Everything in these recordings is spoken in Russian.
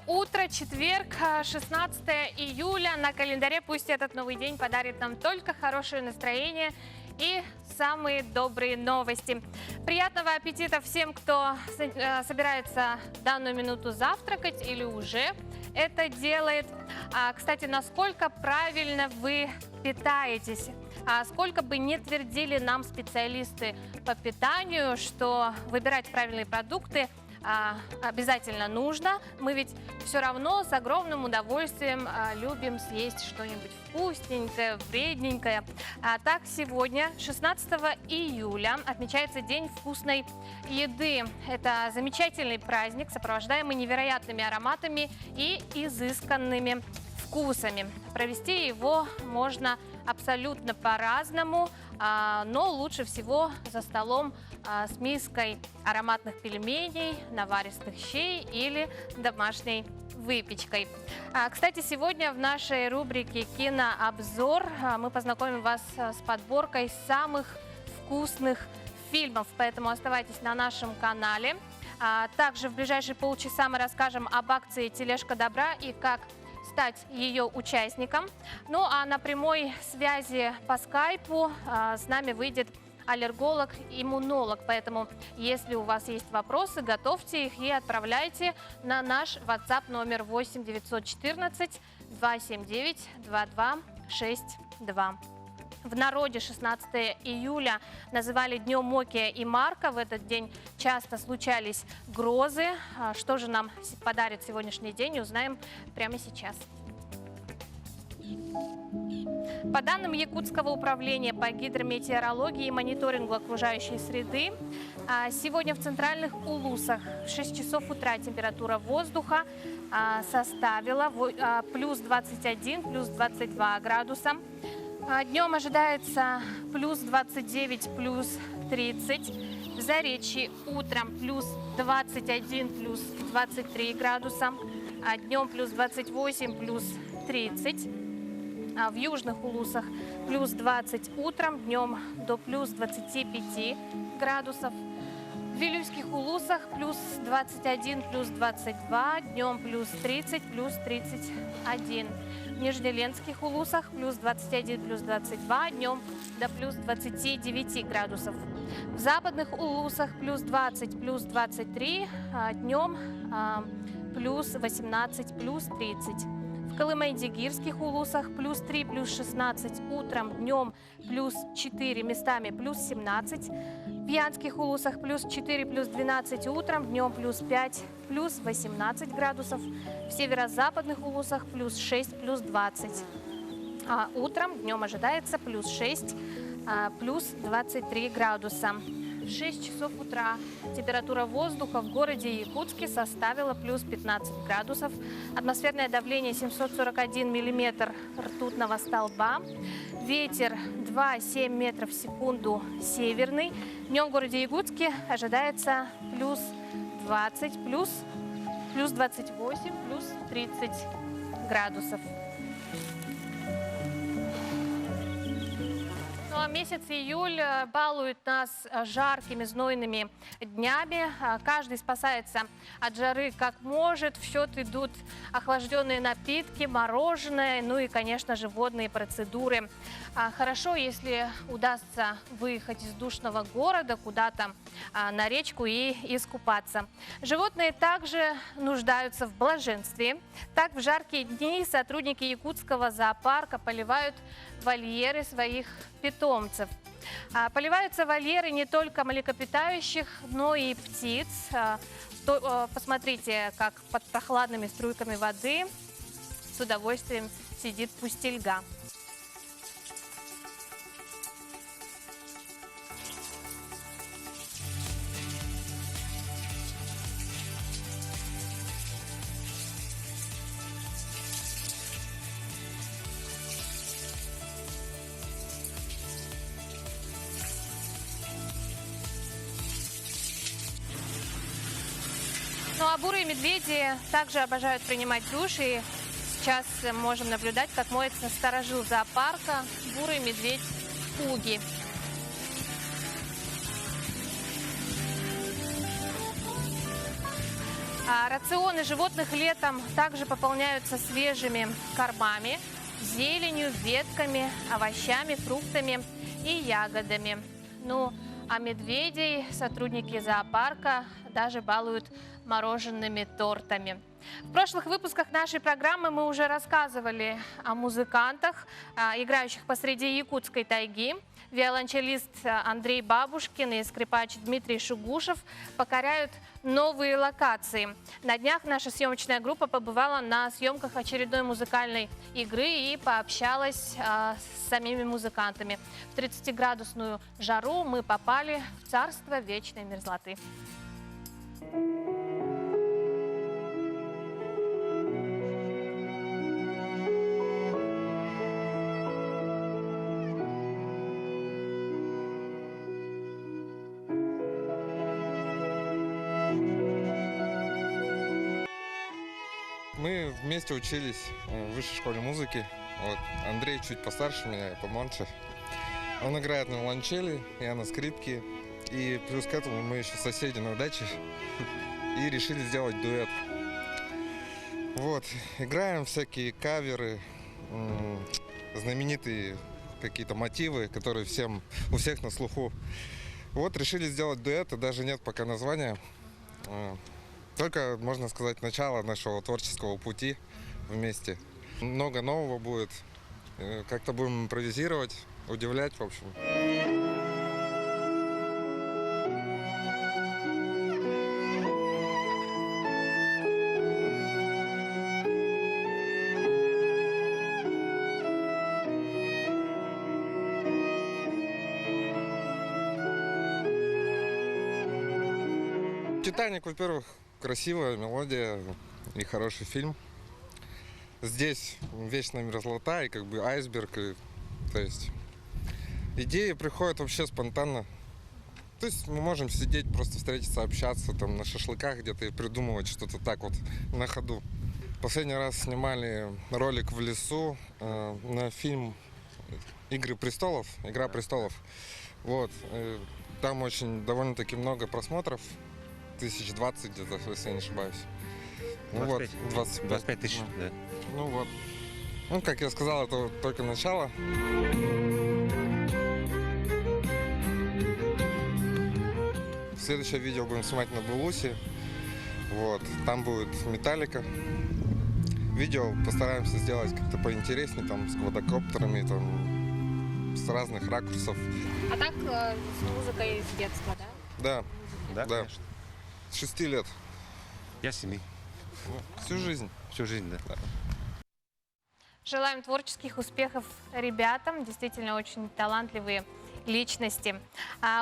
утро, четверг, 16 июля. На календаре пусть этот новый день подарит нам только хорошее настроение и самые добрые новости. Приятного аппетита всем, кто собирается в данную минуту завтракать или уже это делает. Кстати, насколько правильно вы питаетесь? Сколько бы ни твердили нам специалисты по питанию, что выбирать правильные продукты обязательно нужно. Мы ведь все равно с огромным удовольствием любим съесть что-нибудь вкусненькое, вредненькое. Так, сегодня, 16 июля, отмечается День вкусной еды. Это замечательный праздник, сопровождаемый невероятными ароматами и изысканными вкусами. Провести его можно абсолютно по-разному, но лучше всего за столом с миской ароматных пельменей, наваристых щей или домашней выпечкой. Кстати, сегодня в нашей рубрике «Кинообзор» мы познакомим вас с подборкой самых вкусных фильмов, поэтому оставайтесь на нашем канале. Также в ближайшие полчаса мы расскажем об акции «Тележка добра» и как стать ее участником. Ну а на прямой связи по скайпу с нами выйдет аллерголог-иммунолог. Поэтому, если у вас есть вопросы, готовьте их и отправляйте на наш WhatsApp номер 8 914 279 2262. В народе 16 июля называли Днем Мокия и Марка. В этот день часто случались грозы. Что же нам подарит сегодняшний день, узнаем прямо сейчас. По данным Якутского управления по гидрометеорологии и мониторингу окружающей среды, сегодня в центральных Улусах в 6 часов утра температура воздуха составила плюс 21, плюс 22 градуса. Днем ожидается плюс 29, плюс 30. В Заречье утром плюс 21, плюс 23 градуса. Днем плюс 28, плюс 30. В южных Улусах плюс 20 утром, днем до плюс 25 градусов. В Вилюйских Улусах плюс 21, плюс 22, днем плюс 30, плюс 31. В Нижнеленских Улусах плюс 21, плюс 22, днем до плюс 29 градусов. В западных Улусах плюс 20, плюс 23, днем плюс 18, плюс 30. В Колымайдигирских Улусах плюс 3, плюс 16 утром, днем плюс 4, местами плюс 17. В Янских Улусах плюс 4, плюс 12 утром, днем плюс 5, плюс 18 градусов. В северо-западных Улусах плюс 6, плюс 20. Утром, днем ожидается плюс 6, плюс 23 градуса. В 6 часов утра температура воздуха в городе Якутске составила плюс 15 градусов. Атмосферное давление 741 миллиметр ртутного столба. Ветер 2,7 метров в секунду северный. Днем в городе Якутске ожидается плюс 20, плюс 28, плюс 30 градусов. Ну а месяц июль балует нас жаркими, знойными днями. Каждый спасается от жары как может. В счет идут охлажденные напитки, мороженое, ну и, конечно же, водные процедуры. Хорошо, если удастся выехать из душного города куда-то на речку и искупаться. Животные также нуждаются в блаженстве. Так, в жаркие дни сотрудники Якутского зоопарка поливают вольеры своих питомцев. Поливаются вольеры не только млекопитающих, но и птиц. Посмотрите, как под прохладными струйками воды с удовольствием сидит пустельга. Ну а бурые медведи также обожают принимать душ, и сейчас можем наблюдать, как моется сторожил зоопарка бурый медведь Пуги. Рационы животных летом также пополняются свежими кормами, зеленью, ветками, овощами, фруктами и ягодами. Ну, а медведей сотрудники зоопарка даже балуют морожеными тортами. В прошлых выпусках нашей программы мы уже рассказывали о музыкантах, играющих посреди якутской тайги. Виолончелист Андрей Бабушкин и скрипач Дмитрий Шугушев покоряют новые локации. На днях наша съемочная группа побывала на съемках очередной музыкальной игры и пообщалась с самими музыкантами. В 30-градусную жару мы попали в царство вечной мерзлоты. Мы вместе учились в высшей школе музыки. Вот. Андрей чуть постарше меня, я помладше. Он играет на виолончели, я на скрипке. И плюс к этому мы еще соседи на даче. И решили сделать дуэт. Вот. Играем всякие каверы, знаменитые какие-то мотивы, которые у всех на слуху. Вот решили сделать дуэт, и даже нет пока названия. Только, можно сказать, начало нашего творческого пути вместе. Много нового будет. Как-то будем импровизировать, удивлять, в общем. «Титаник», во-первых, красивая мелодия и хороший фильм. Здесь вечная мерзлота и как бы айсберг. То есть идеи приходят вообще спонтанно. То есть мы можем сидеть, просто встретиться, общаться там на шашлыках где-то и придумывать что-то так вот на ходу. Последний раз снимали ролик в лесу на фильм «Игра престолов». Вот. Там очень довольно-таки много просмотров. 1020 где-то, если я не ошибаюсь. 25. Ну вот, 25 тысяч, да. Ну вот. Ну, как я сказал, это только начало. Следующее видео будем снимать на Белусе. Вот. Там будет Металлика. Видео постараемся сделать как-то поинтереснее, там, с квадрокоптерами, там, с разных ракурсов. А так с музыкой с детства, да? Да. Да, Да. конечно. С 6 лет. Я 7. Всю жизнь. Всю жизнь, да. Желаем творческих успехов ребятам, действительно очень талантливые личности.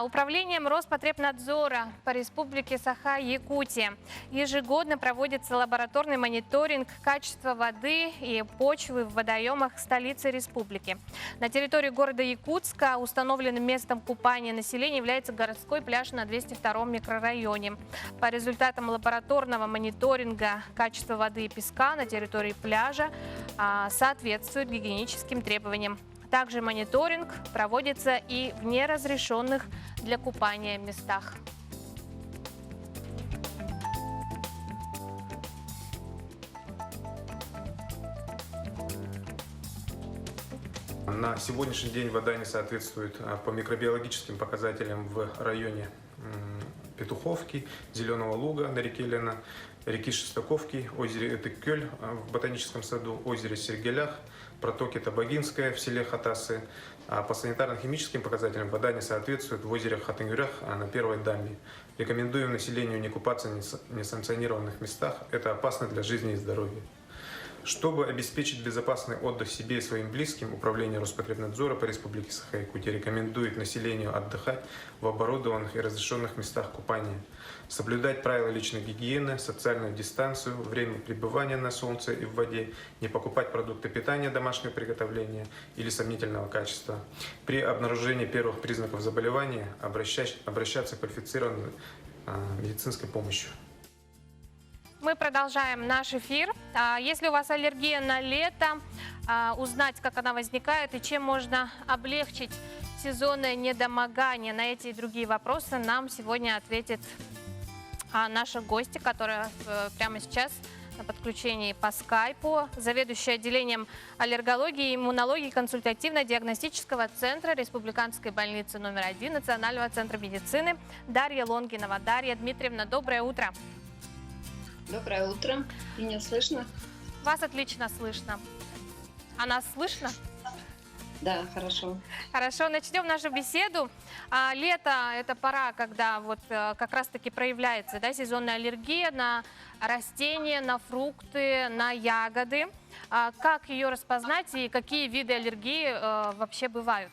Управлением Роспотребнадзора по Республике Саха-Якутия ежегодно проводится лабораторный мониторинг качества воды и почвы в водоемах столицы республики. На территории города Якутска установленным местом купания населения является городской пляж на 202-м микрорайоне. По результатам лабораторного мониторинга качество воды и песка на территории пляжа соответствует гигиеническим требованиям. Также мониторинг проводится и в неразрешенных для купания местах. На сегодняшний день вода не соответствует по микробиологическим показателям в районе Петуховки, Зеленого луга на реке Лена, реки Шестаковки, озере Этыккёль в ботаническом саду, озере Сергелях, протоке Табагинская в селе Хатасы. А по санитарно-химическим показателям вода не соответствует в озере Хатынгюрях на первой дамбе. Рекомендуем населению не купаться в несанкционированных местах. Это опасно для жизни и здоровья. Чтобы обеспечить безопасный отдых себе и своим близким, Управление Роспотребнадзора по Республике Саха-Якутия рекомендует населению отдыхать в оборудованных и разрешенных местах купания, соблюдать правила личной гигиены, социальную дистанцию, время пребывания на солнце и в воде, не покупать продукты питания домашнего приготовления или сомнительного качества. При обнаружении первых признаков заболевания обращаться к квалифицированной медицинской помощи. Мы продолжаем наш эфир. Если у вас аллергия на лето, узнать, как она возникает и чем можно облегчить сезонное недомогание, на эти и другие вопросы нам сегодня ответит А наши гости, которые прямо сейчас на подключении по скайпу, заведующая отделением аллергологии и иммунологии консультативно-диагностического центра Республиканской больницы номер 1 Национального центра медицины Дарья Лонгинова. Дарья Дмитриевна, доброе утро. Доброе утро. Меня слышно? Вас отлично слышно. А нас слышно? Да, хорошо. Хорошо, начнем нашу беседу. Лето – это пора, когда вот как раз-таки проявляется, да, сезонная аллергия на растения, на фрукты, на ягоды. Как ее распознать и какие виды аллергии вообще бывают?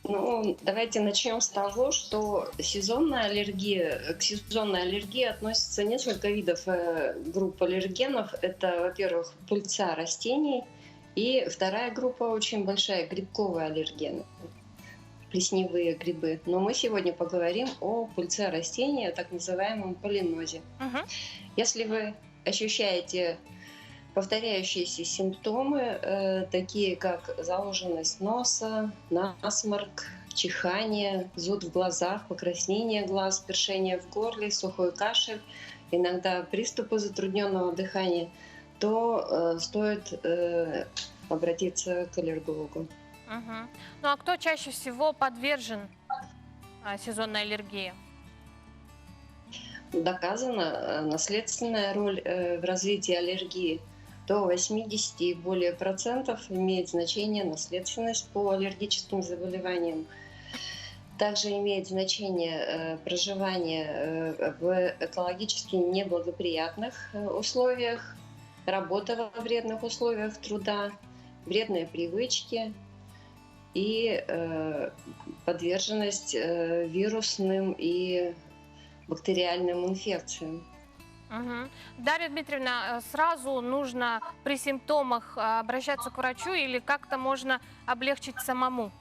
Ну, давайте начнем с того, что к сезонной аллергии относятся несколько видов групп аллергенов. Это, во-первых, пыльца растений, и вторая группа очень большая – грибковые аллергены, плесневые грибы. Но мы сегодня поговорим о пыльце растений, о так называемом полинозе. Если вы ощущаете повторяющиеся симптомы, такие как заложенность носа, насморк, чихание, зуд в глазах, покраснение глаз, першение в горле, сухой кашель, иногда приступы затрудненного дыхания, то стоит обратиться к аллергологу. Ну а кто чаще всего подвержен сезонной аллергии? Доказана наследственная роль в развитии аллергии. До 80 и более процентов имеет значение наследственность по аллергическим заболеваниям. Также имеет значение проживание в экологически неблагоприятных условиях, работа во вредных условиях труда, вредные привычки и подверженность вирусным и бактериальным инфекциям. Дарья Дмитриевна, сразу нужно при симптомах обращаться к врачу или как-то можно облегчить самому?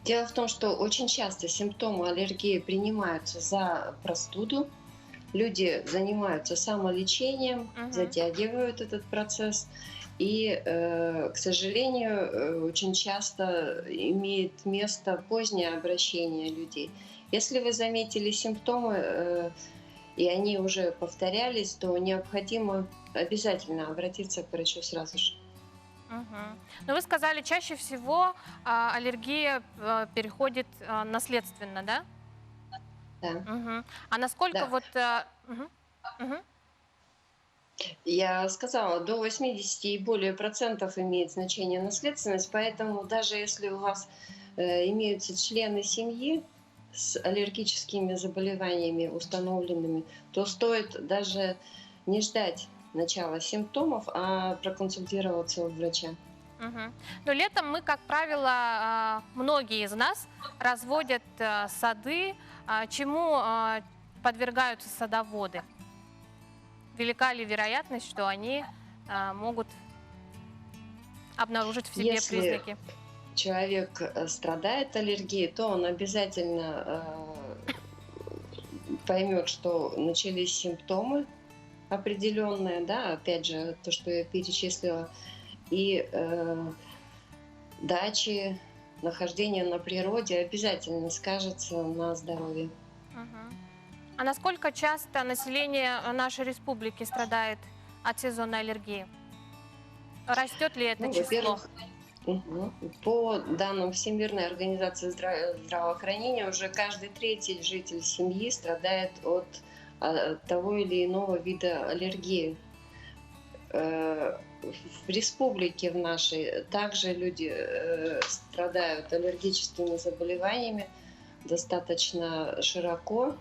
Дело в том, что очень часто симптомы аллергии принимаются за простуду. Люди занимаются самолечением, затягивают этот процесс. И, к сожалению, очень часто имеет место позднее обращение людей. Если вы заметили симптомы, и они уже повторялись, то необходимо обязательно обратиться к врачу сразу же. Но вы сказали, чаще всего аллергия переходит наследственно, да? Да. А насколько Да. вот... Я сказала, до 80 и более процентов имеет значение наследственность, поэтому даже если у вас имеются члены семьи с аллергическими заболеваниями установленными, то стоит даже не ждать начала симптомов, а проконсультироваться у врача. Но летом мы, как правило, многие из нас разводят сады. Чему подвергаются садоводы? Велика ли вероятность, что они могут обнаружить в себе Если признаки? человек страдает аллергией, то он обязательно поймет, что начались симптомы определенные, да, опять же, то, что я перечислила, и дачи, нахождение на природе обязательно скажется на здоровье. А насколько часто население нашей республики страдает от сезонной аллергии? Растет ли это число? Во-первых, по данным Всемирной организации здравоохранения, уже каждый третий житель семьи страдает от того или иного вида аллергии. В республике в нашей также люди страдают аллергическими заболеваниями достаточно широко.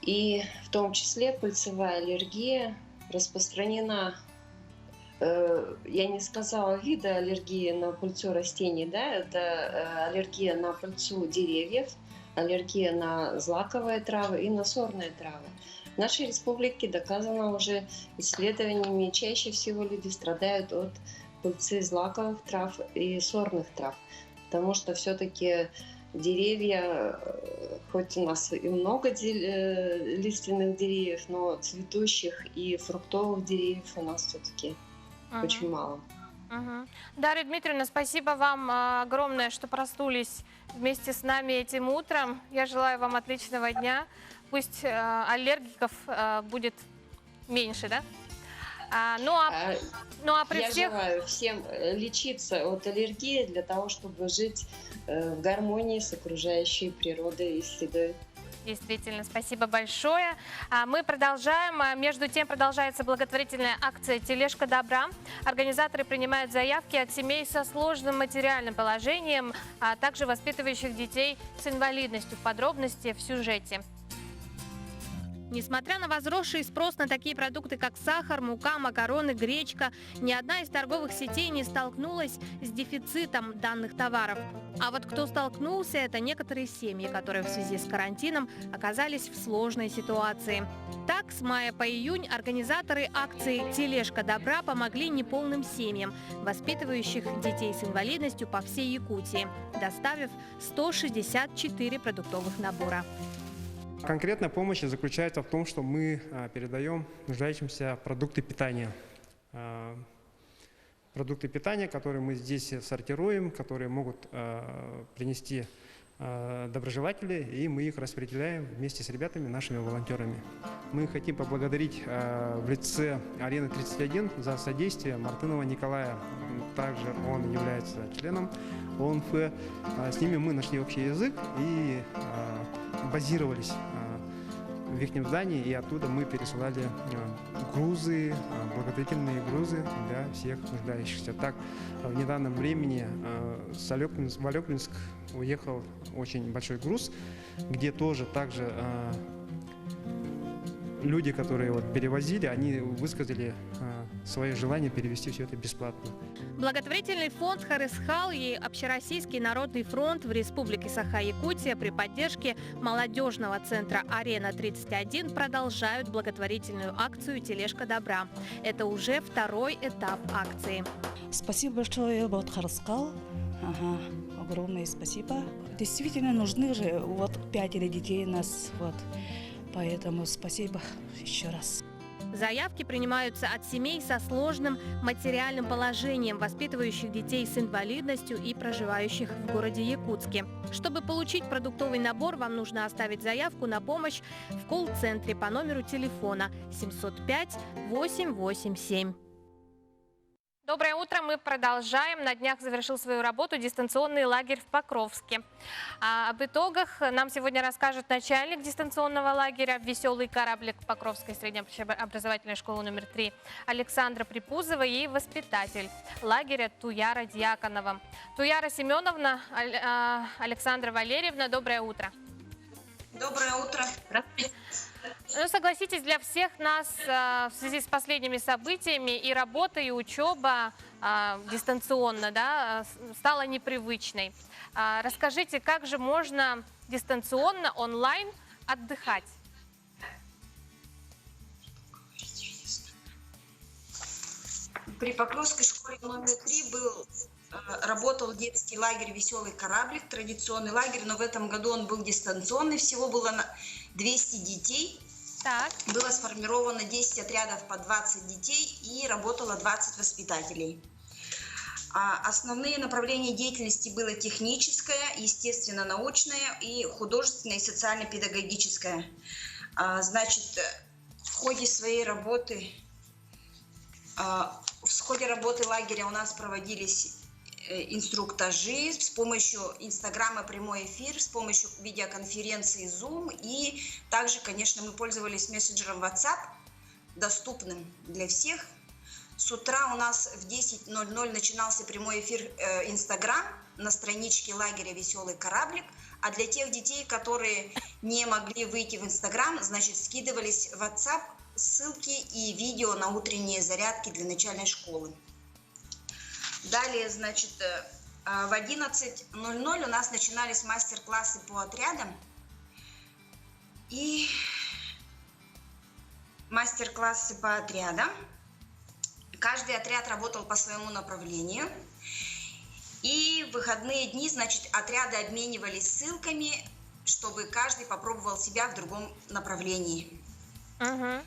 И в том числе пыльцевая аллергия распространена, я не сказала вида аллергии на пыльцу растений, да, это аллергия на пыльцу деревьев, аллергия на злаковые травы и на сорные травы. В нашей республике доказано уже исследованиями, чаще всего люди страдают от пыльцы злаковых трав и сорных трав, потому что все-таки деревья, хоть у нас и много лиственных деревьев, но цветущих и фруктовых деревьев у нас все-таки очень мало. Мгм. Дарья Дмитриевна, спасибо вам огромное, что проснулись вместе с нами этим утром. Я желаю вам отличного дня. Пусть аллергиков будет меньше, да? Ну а при Я всех... желаю всем лечиться от аллергии для того, чтобы жить в гармонии с окружающей природой и средой. Действительно, спасибо большое. Мы продолжаем. Между тем продолжается благотворительная акция «Тележка добра». Организаторы принимают заявки от семей со сложным материальным положением, а также воспитывающих детей с инвалидностью. Подробности в сюжете. Несмотря на возросший спрос на такие продукты, как сахар, мука, макароны, гречка, ни одна из торговых сетей не столкнулась с дефицитом данных товаров. А вот кто столкнулся, это некоторые семьи, которые в связи с карантином оказались в сложной ситуации. Так, с мая по июнь организаторы акции «Тележка добра» помогли неполным семьям, воспитывающих детей с инвалидностью по всей Якутии, доставив 164 продуктовых набора. Конкретная помощь заключается в том, что мы передаем нуждающимся продукты питания. Продукты питания, которые мы здесь сортируем, которые могут принести доброжелатели, и мы их распределяем вместе с ребятами, нашими волонтерами. Мы хотим поблагодарить в лице Арены 31 за содействие Мартынова Николая. Также он является членом ОНФ. С ними мы нашли общий язык и базировались в их здании, и оттуда мы пересылали грузы, благотворительные грузы для всех нуждающихся. Так, в недавнем времени в Алекминск уехал очень большой груз, где тоже также люди, которые перевозили, они высказали свое желание перевести все это бесплатно. Благотворительный фонд «Харисхал» и Общероссийский народный фронт в Республике Саха-Якутия при поддержке молодежного центра «Арена-31» продолжают благотворительную акцию «Тележка добра». Это уже второй этап акции. Спасибо большое, вот Харискал. Огромное спасибо. Действительно нужны же 5 детей у нас, поэтому спасибо еще раз. Заявки принимаются от семей со сложным материальным положением, воспитывающих детей с инвалидностью и проживающих в городе Якутске. Чтобы получить продуктовый набор, вам нужно оставить заявку на помощь в колл-центре по номеру телефона 705 887. Доброе утро, мы продолжаем. На днях завершил свою работу дистанционный лагерь в Покровске. Об итогах нам сегодня расскажет начальник дистанционного лагеря «Веселый кораблик» Покровской среднеобразовательной школы номер 3 Александра Припузова и воспитатель лагеря Туяра Дьяконова. Туяра Семеновна, Александра Валерьевна, доброе утро. Доброе утро. Ну, согласитесь, для всех нас в связи с последними событиями и работа, и учеба дистанционно, да, стала непривычной. Расскажите, как же можно дистанционно, онлайн отдыхать? При Покровской школе номер 3 работал детский лагерь «Веселый кораблик», традиционный лагерь, но в этом году он был дистанционный. Всего было 200 детей. Так. Было сформировано 10 отрядов по 20 детей и работало 20 воспитателей. Основные направления деятельности было техническое, естественно-научное и художественное и социально-педагогическое. Значит, в ходе работы лагеря у нас проводились инструктажи с помощью Инстаграма прямой эфир, с помощью видеоконференции Zoom, и также, конечно, мы пользовались мессенджером WhatsApp, доступным для всех. С утра у нас в 10:00 начинался прямой эфир Инстаграм на страничке лагеря «Веселый кораблик», а для тех детей, которые не могли выйти в Инстаграм, значит, скидывались в WhatsApp ссылки и видео на утренние зарядки для начальной школы. Далее, значит, в 11:00 у нас начинались мастер-классы по отрядам. И мастер-классы по отрядам. Каждый отряд работал по своему направлению. И в выходные дни, значит, отряды обменивались ссылками, чтобы каждый попробовал себя в другом направлении. Угу.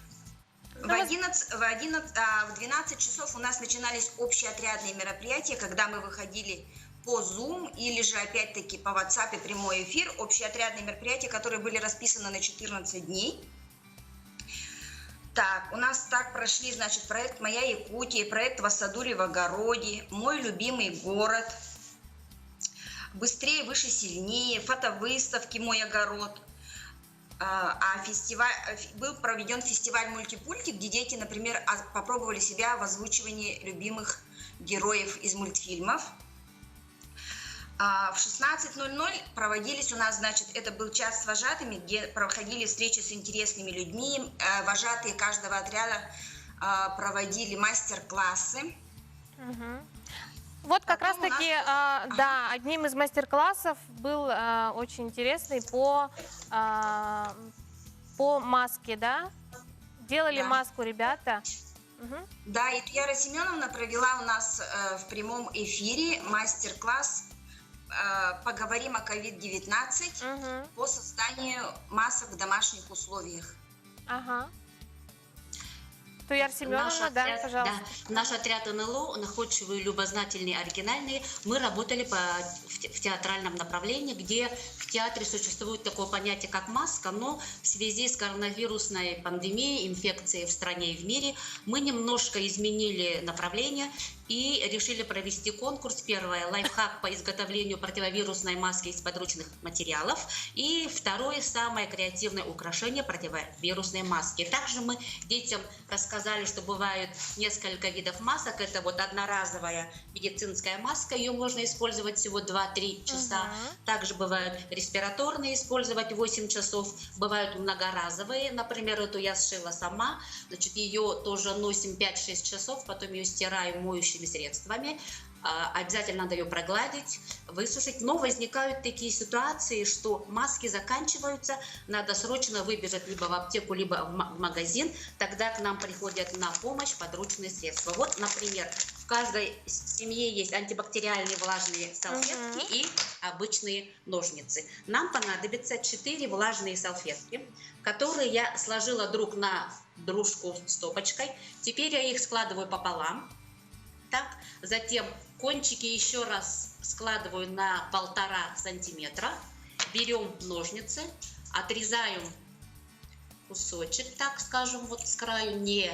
В 12 часов у нас начинались общеотрядные мероприятия, когда мы выходили по Zoom или же опять-таки по WhatsApp прямой эфир. Общеотрядные мероприятия, которые были расписаны на 14 дней. Так, у нас так прошли, значит, проект «Моя Якутия», проект «Вассадури в огороде», «Мой любимый город», «Быстрее, выше, сильнее», фотовыставки «Мой огород». Был проведен фестиваль «Мультипульти», где дети, например, попробовали себя в озвучивании любимых героев из мультфильмов. В 16:00 проводились у нас, значит, это был час с вожатыми, где проходили встречи с интересными людьми. Вожатые каждого отряда проводили мастер-классы. Вот как раз-таки, да, одним из мастер-классов был очень интересный по маске, да? Делали маску ребята. Да, и Яра Семеновна провела у нас в прямом эфире мастер-класс «Поговорим о COVID-19» по созданию масок в домашних условиях. Туяр Семеновна, да, пожалуйста. Да, наш отряд НЛО, находчивые, любознательные, оригинальные, мы работали в театральном направлении, где в театре существует такое понятие, как маска, но в связи с коронавирусной пандемией, инфекцией в стране и в мире, мы немножко изменили направление и решили провести конкурс. Первое – лайфхак по изготовлению противовирусной маски из подручных материалов. И второе – самое креативное украшение противовирусной маски. Также мы детям рассказали, что бывает несколько видов масок. Это вот одноразовая медицинская маска, ее можно использовать всего 2-3 часа. Также бывают респираторные, использовать 8 часов. Бывают многоразовые, например, эту я сшила сама. Значит, ее тоже носим 5-6 часов, потом ее стираем моющими средствами. Обязательно надо ее прогладить, высушить. Но возникают такие ситуации, что маски заканчиваются, надо срочно выбежать либо в аптеку, либо в магазин. Тогда к нам приходят на помощь подручные средства. Вот, например, в каждой семье есть антибактериальные влажные салфетки и обычные ножницы. Нам понадобится 4 влажные салфетки, которые я сложила друг на дружку стопочкой. Теперь я их складываю пополам. Так, затем кончики еще раз складываю на 1,5 сантиметра. Берем ножницы, отрезаем кусочек, так скажем, вот с краю, не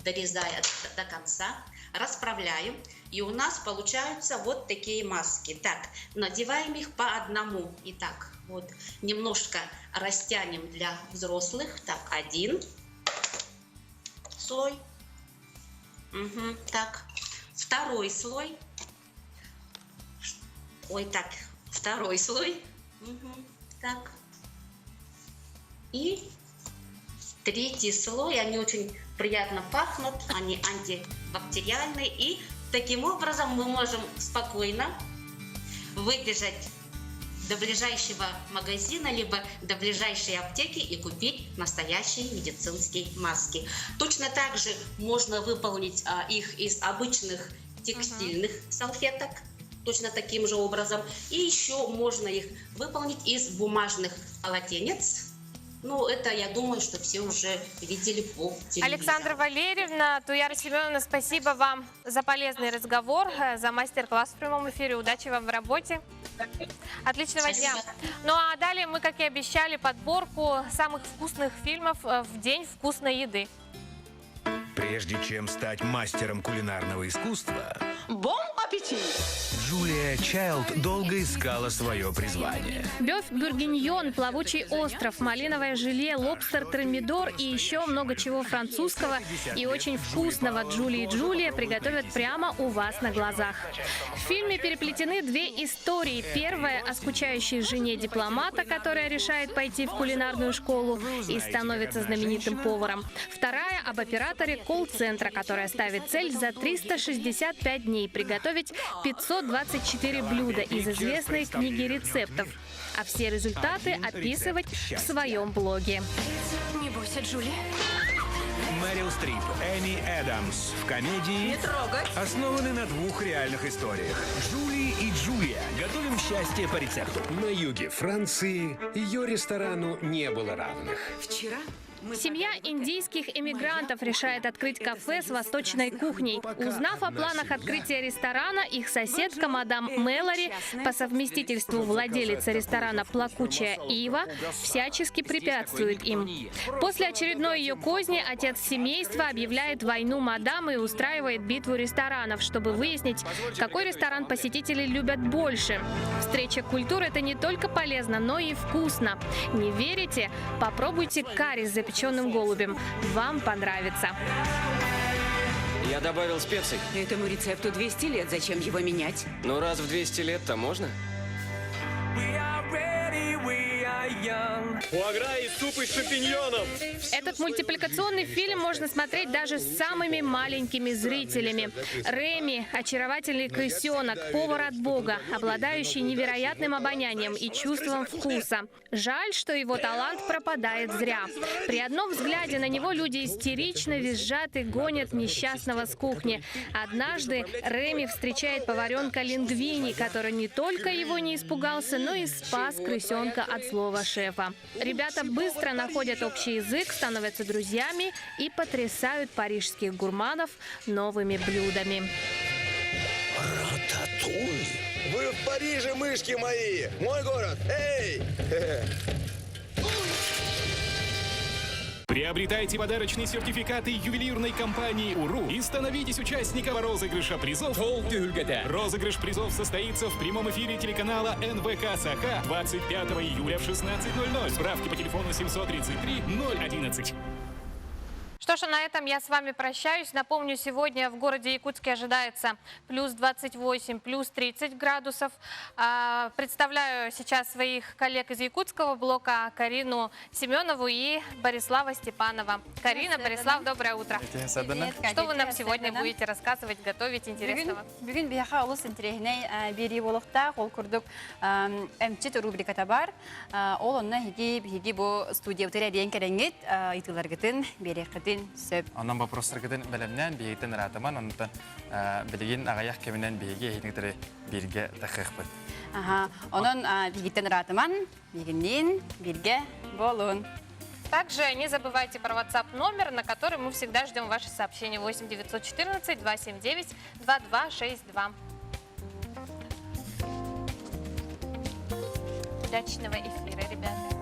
дорезая до конца. Расправляем, и у нас получаются вот такие маски. Так, надеваем их по одному. Итак, вот немножко растянем для взрослых. Так, 1 слой. Так. Второй слой. Ой, так, второй слой. Так. И третий слой. Они очень приятно пахнут, они антибактериальные. И таким образом мы можем спокойно выбежать до ближайшего магазина, либо до ближайшей аптеки и купить настоящие медицинские маски. Точно так же можно выполнить их из обычных текстильных салфеток, точно таким же образом. И еще можно их выполнить из бумажных полотенец. Ну, это, я думаю, что все уже видели по телевизору. Александра Валерьевна, Туяра Семеновна, спасибо вам за полезный разговор, за мастер-класс в прямом эфире. Удачи вам в работе. Отличного дня. Ну а далее мы, как и обещали, подборку самых вкусных фильмов в День вкусной еды. Прежде чем стать мастером кулинарного искусства, Бон аппетит! Джулия Чайлд долго искала свое призвание. Бёв бургиньон, плавучий остров, малиновое желе, лобстер тремидор и еще много чего французского и очень вкусного Джулия и Джулия приготовят прямо у вас на глазах. В фильме переплетены две истории. Первая о скучающей жене дипломата, которая решает пойти в кулинарную школу и становится знаменитым поваром. Вторая об операторе колл-центра, которая ставит цель за 365 дней приготовить 524 блюда из известной книги рецептов, а все результаты описывать в своем блоге. Не бойся, Джули. Мэрил Стрип, Эми Эдамс в комедии Не трогать. основаны на 2 реальных историях. Джули и Джулия. Готовим счастье по рецепту. На юге Франции ее ресторану не было равных. Вчера Семья индийских эмигрантов решает открыть кафе с восточной кухней. Узнав о планах открытия ресторана, их соседка мадам Мэлори, по совместительству владелица ресторана «Плакучая Ива», всячески препятствует им. После очередной ее козни отец семейства объявляет войну мадам и устраивает битву ресторанов, чтобы выяснить, какой ресторан посетители любят больше. Встреча культур – это не только полезно, но и вкусно. Не верите? Попробуйте карри с запеченным голубем. Вам понравится. Я добавил специй. Этому рецепту 200 лет, зачем его менять? Ну, раз в 200 лет-то можно? Фуагра и суп из шампиньонов. Этот мультипликационный фильм можно смотреть даже с самыми маленькими зрителями. Реми – очаровательный крысенок, повар от Бога, обладающий невероятным обонянием и чувством вкуса. Жаль, что его талант пропадает зря. При одном взгляде на него люди истерично визжат и гонят несчастного с кухни. Однажды Реми встречает поваренка Лингвини, который не только его не испугался, но и спас крысенка от злого шефа. Ребята быстро находят общий язык, становятся друзьями и потрясают парижских гурманов новыми блюдами. Рататуй. Вы в Париже, мышки мои! Мой город! Эй! Приобретайте подарочные сертификаты ювелирной компании «Уру» и становитесь участником розыгрыша призов. Розыгрыш призов состоится в прямом эфире телеканала НВК «Саха» 25 июля в 16:00. Справки по телефону 733 011. Что ж, на этом я с вами прощаюсь. Напомню, сегодня в городе Якутске ожидается плюс 28, плюс 30 градусов. Представляю сейчас своих коллег из якутского блока Карину Семенову и Борислава Степанова. Карина, Борислав, доброе утро. Что вы нам сегодня будете рассказывать, готовить интересного? Бүгін бияқа олыс интерегіне бері болықта қол күрдік әмчет рубриката бар. Ол онна хиги бұл студия өтері әдейін кәрәңгет итыларғытын, береқытын сөп. Онан вопростарғытын бәлемнен бейгітін ратыман, онытын білген ағаяқ кемінен бейге хитіңтері бірге тақықпын. Онан бейгітін ратыман, бейгінен бірге болын. Также не забывайте про WhatsApp номер, на который мы всегда ждем ваши сообщения. 8 914 279 2262. Удачного эфира, ребята.